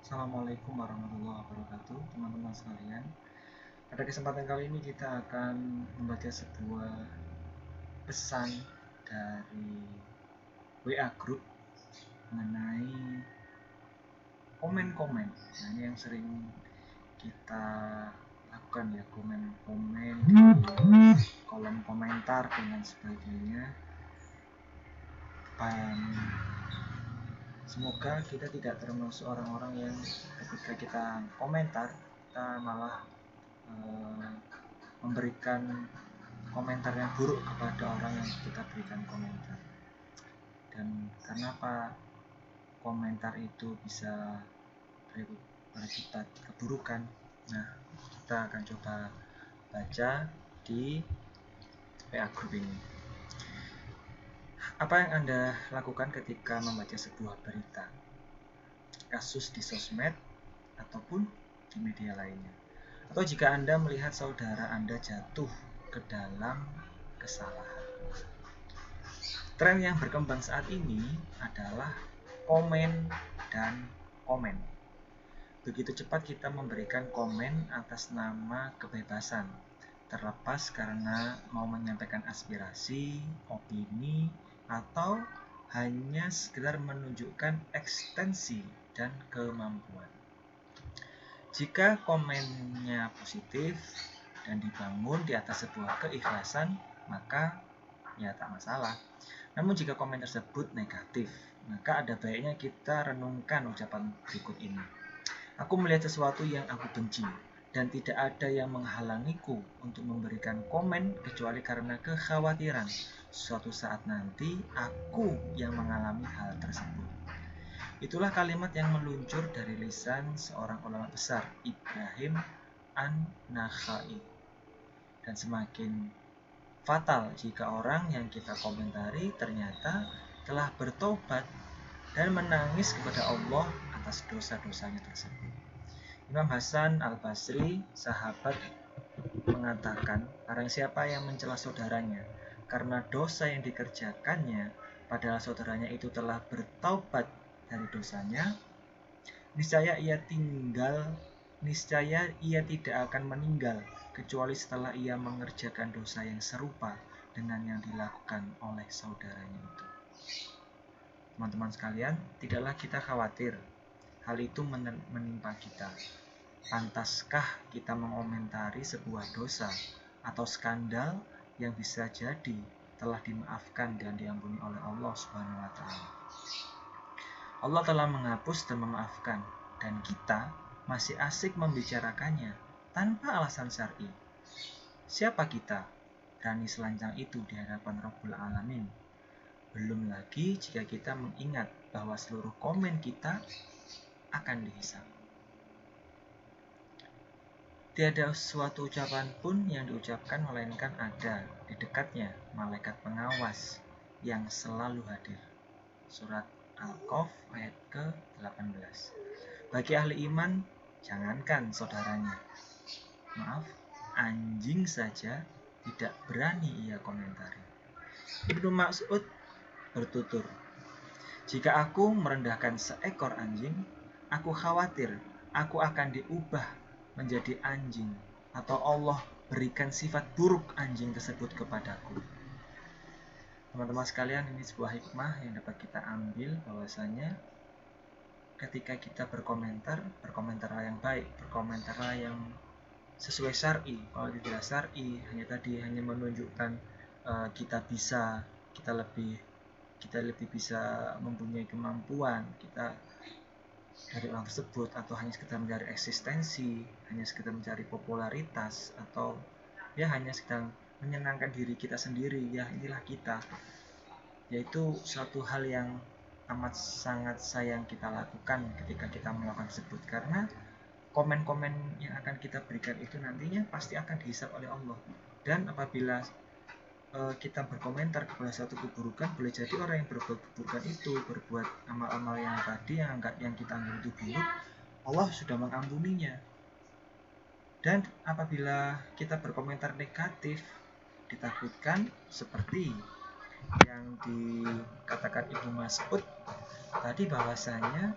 Assalamualaikum warahmatullahi wabarakatuh, teman-teman sekalian. Pada kesempatan kali ini kita akan membaca sebuah pesan dari WA Group mengenai komen-komen. Nah, ini yang sering kita lakukan ya, komen-komen di kolom komentar dan lain sebagainya. Semoga kita tidak termasuk orang-orang yang ketika kita komentar kita malah memberikan komentar yang buruk kepada orang yang kita berikan komentar. Dan kenapa komentar itu bisa pada kita keburukan? Nah, kita akan coba baca di WA Group ini. Apa yang Anda lakukan ketika membaca sebuah berita, kasus di sosmed ataupun di media lainnya? Atau jika Anda melihat saudara Anda jatuh ke dalam kesalahan. Tren yang berkembang saat ini adalah komen dan komen. Begitu cepat kita memberikan komen atas nama kebebasan, terlepas karena mau menyampaikan aspirasi, opini, atau hanya sekedar menunjukkan ekstensi dan kemampuan. Jika komennya positif dan dibangun di atas sebuah keikhlasan, maka ya tak masalah. Namun jika komen tersebut negatif, maka ada baiknya kita renungkan ucapan berikut ini. Aku melihat sesuatu yang aku benci, dan tidak ada yang menghalangiku untuk memberikan komen kecuali karena kekhawatiran suatu saat nanti aku yang mengalami hal tersebut. Itulah kalimat yang meluncur dari lisan seorang ulama besar, Ibrahim An-Nakhai. Dan semakin fatal jika orang yang kita komentari ternyata telah bertobat dan menangis kepada Allah atas dosa-dosanya tersebut. Imam Hasan Al-Basri, sahabat, mengatakan, barang siapa yang mencela saudaranya karena dosa yang dikerjakannya, padahal saudaranya itu telah bertaubat dari dosanya, niscaya ia tidak akan meninggal kecuali setelah ia mengerjakan dosa yang serupa dengan yang dilakukan oleh saudaranya itu. Teman-teman sekalian, tidaklah kita khawatir hal itu menimpa kita. Pantaskah kita mengomentari sebuah dosa atau skandal yang bisa jadi telah dimaafkan dan diampuni oleh Allah Subhanahu wa taala? Allah telah menghapus dan memaafkan, dan kita masih asik membicarakannya tanpa alasan syar'i. Siapa kita berani selancang itu di hadapan Rabbul Alamin? Belum lagi jika kita mengingat bahwa seluruh komen kita akan dihisab. Tiada suatu ucapan pun yang diucapkan melainkan ada di dekatnya malaikat pengawas yang selalu hadir. Surat Al-Qaf ayat ke-18. Bagi ahli iman, jangankan saudaranya, anjing saja tidak berani ia komentari. Ibnu Mas'ud bertutur, jika aku merendahkan seekor anjing, aku khawatir aku akan diubah menjadi anjing atau Allah berikan sifat buruk anjing tersebut kepadaku. Teman-teman sekalian, ini sebuah hikmah yang dapat kita ambil bahwasanya ketika kita berkomentarlah yang baik, berkomentarlah yang sesuai syar'i. Kalau tidak syar'i, hanya menunjukkan kita lebih bisa mempunyai kemampuan kita dari orang tersebut, atau hanya sekedar mencari eksistensi, hanya sekedar mencari popularitas, atau ya hanya sekedar menyenangkan diri kita sendiri, ya inilah kita, yaitu suatu hal yang amat sangat sayang kita lakukan ketika kita melakukan tersebut, karena komen-komen yang akan kita berikan itu nantinya pasti akan dihisab oleh Allah. Dan apabila kita berkomentar kepada satu keburukan, boleh jadi orang yang berbuat keburukan itu berbuat amal-amal yang tadi yang kita anggap itu buruk, Allah sudah mengampuninya. Dan apabila kita berkomentar negatif, ditakutkan seperti yang dikatakan Ibnu Mas'ud tadi, bahwasanya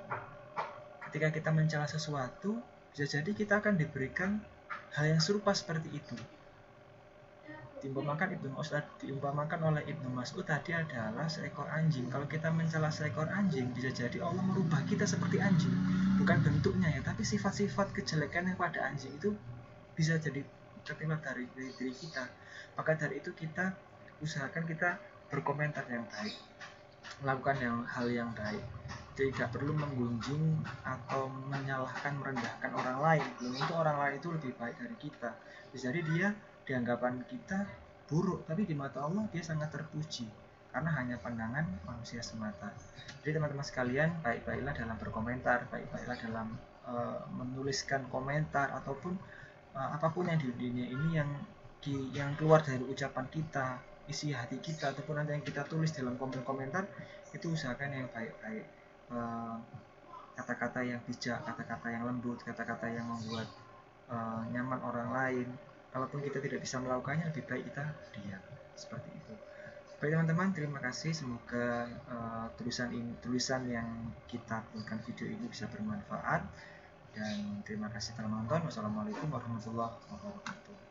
ketika kita mencela sesuatu, bisa jadi kita akan diberikan hal yang serupa seperti itu. Diumpamakan oleh Ibnu Mas'ud tadi adalah seekor anjing. Kalau kita mencela seekor anjing, bisa jadi Allah merubah kita seperti anjing. Bukan bentuknya ya, tapi sifat-sifat kejelekan yang pada anjing itu bisa jadi tertimpa dari diri kita. Maka dari itu kita usahakan kita berkomentar yang baik, melakukan hal yang baik. Tidak perlu menggunjing atau menyalahkan, merendahkan orang lain. Belum tentu orang lain itu lebih baik dari kita. Bisa jadi dia di anggapan kita buruk, tapi di mata Allah dia sangat terpuji karena hanya pandangan manusia semata. Jadi teman-teman sekalian, baik-baiklah dalam berkomentar, baik-baiklah dalam menuliskan komentar ataupun apapun yang di dunia ini yang keluar dari ucapan kita, isi hati kita ataupun nanti yang kita tulis dalam komentar itu usahakan yang baik-baik, kata-kata yang bijak, kata-kata yang lembut, kata-kata yang membuat nyaman orang lain. Kalaupun kita tidak bisa melakukannya, lebih baik kita diam. Seperti itu. Baik teman-teman, terima kasih. Semoga tulisan yang kita buatkan video ini bisa bermanfaat. Dan terima kasih telah menonton. Wassalamualaikum warahmatullahi wabarakatuh.